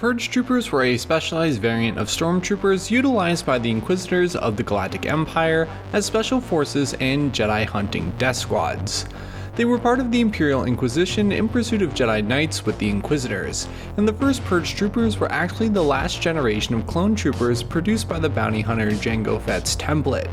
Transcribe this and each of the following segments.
Purge Troopers were a specialized variant of stormtroopers utilized by the Inquisitors of the Galactic Empire as special forces and Jedi hunting death squads. They were part of the Imperial Inquisition in pursuit of Jedi Knights with the Inquisitors, and the first Purge Troopers were actually the last generation of clone troopers produced by the bounty hunter Jango Fett's template.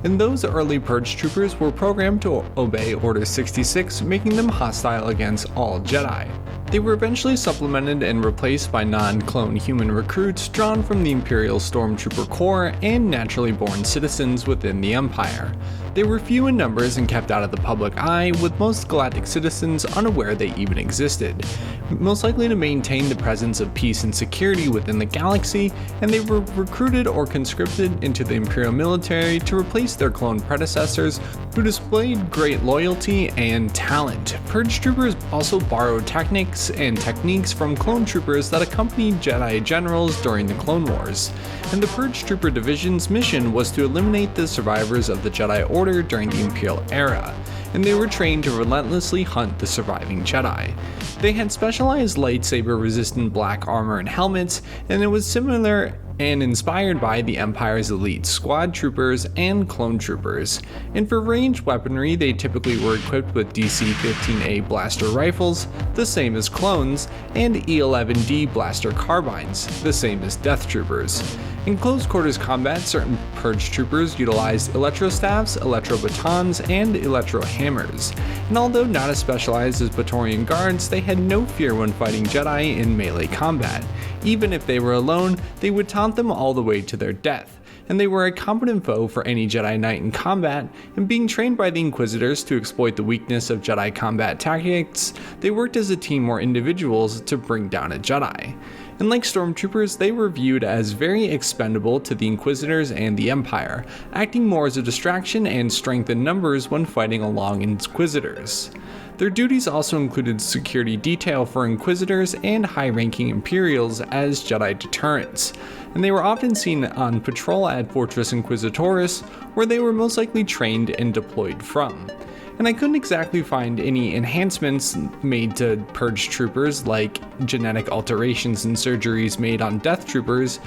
And those early Purge Troopers were programmed to obey Order 66, making them hostile against all Jedi. They were eventually supplemented and replaced by non-clone human recruits drawn from the Imperial Stormtrooper Corps and naturally born citizens within the Empire. They were few in numbers and kept out of the public eye, with most galactic citizens unaware they even existed, most likely to maintain the presence of peace and security within the galaxy, and they were recruited or conscripted into the Imperial military to replace their clone predecessors who displayed great loyalty and talent. Purge Troopers also borrowed tactics and techniques from clone troopers that accompanied Jedi generals during the Clone Wars, and the Purge Trooper Division's mission was to eliminate the survivors of the Jedi Order during the Imperial era, and they were trained to relentlessly hunt the surviving Jedi. They had specialized lightsaber-resistant black armor and helmets, and it was similar and inspired by the Empire's elite squad troopers and clone troopers. And for ranged weaponry, they typically were equipped with DC-15A blaster rifles, the same as clones, and E-11D blaster carbines, the same as death troopers. In close quarters combat, certain Purge Troopers utilized electrostaffs, electrobatons, and electrohammers, and although not as specialized as Praetorian Guards, they had no fear when fighting Jedi in melee combat. Even if they were alone, they would taunt them all the way to their death, and they were a competent foe for any Jedi Knight in combat, and being trained by the Inquisitors to exploit the weakness of Jedi combat tactics, they worked as a team or individuals to bring down a Jedi. And like stormtroopers, they were viewed as very expendable to the Inquisitors and the Empire, acting more as a distraction and strength in numbers when fighting along Inquisitors. Their duties also included security detail for Inquisitors and high-ranking Imperials as Jedi deterrents, and they were often seen on patrol at Fortress Inquisitoris, where they were most likely trained and deployed from. And I couldn't exactly find any enhancements made to Purge Troopers, like genetic alterations and surgeries made on Death Troopers,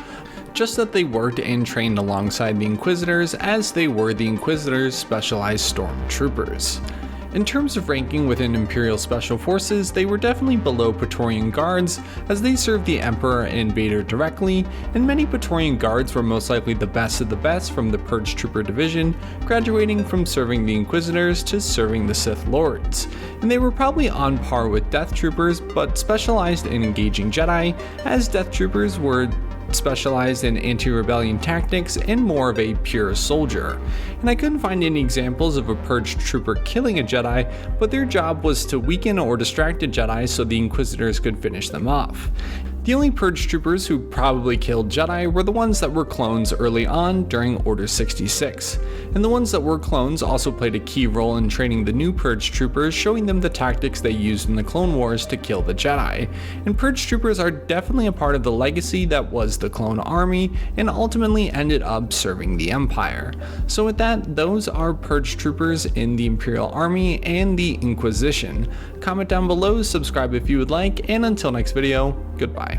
just that they worked and trained alongside the Inquisitors as they were the Inquisitors' specialized stormtroopers. In terms of ranking within Imperial Special Forces, they were definitely below Praetorian Guards, as they served the Emperor and Vader directly, and many Praetorian Guards were most likely the best of the best from the Purge Trooper Division, graduating from serving the Inquisitors to serving the Sith Lords. And they were probably on par with Death Troopers, but specialized in engaging Jedi, as Death Troopers were specialized in anti-rebellion tactics and more of a pure soldier. And I couldn't find any examples of a Purge Trooper killing a Jedi, but their job was to weaken or distract a Jedi so the Inquisitors could finish them off. The only Purge Troopers who probably killed Jedi were the ones that were clones early on during Order 66, and the ones that were clones also played a key role in training the new Purge Troopers, showing them the tactics they used in the Clone Wars to kill the Jedi. And Purge Troopers are definitely a part of the legacy that was the Clone Army, and ultimately ended up serving the Empire. So with that, those are Purge Troopers in the Imperial Army and the Inquisition. Comment down below, subscribe if you would like, and until next video, goodbye.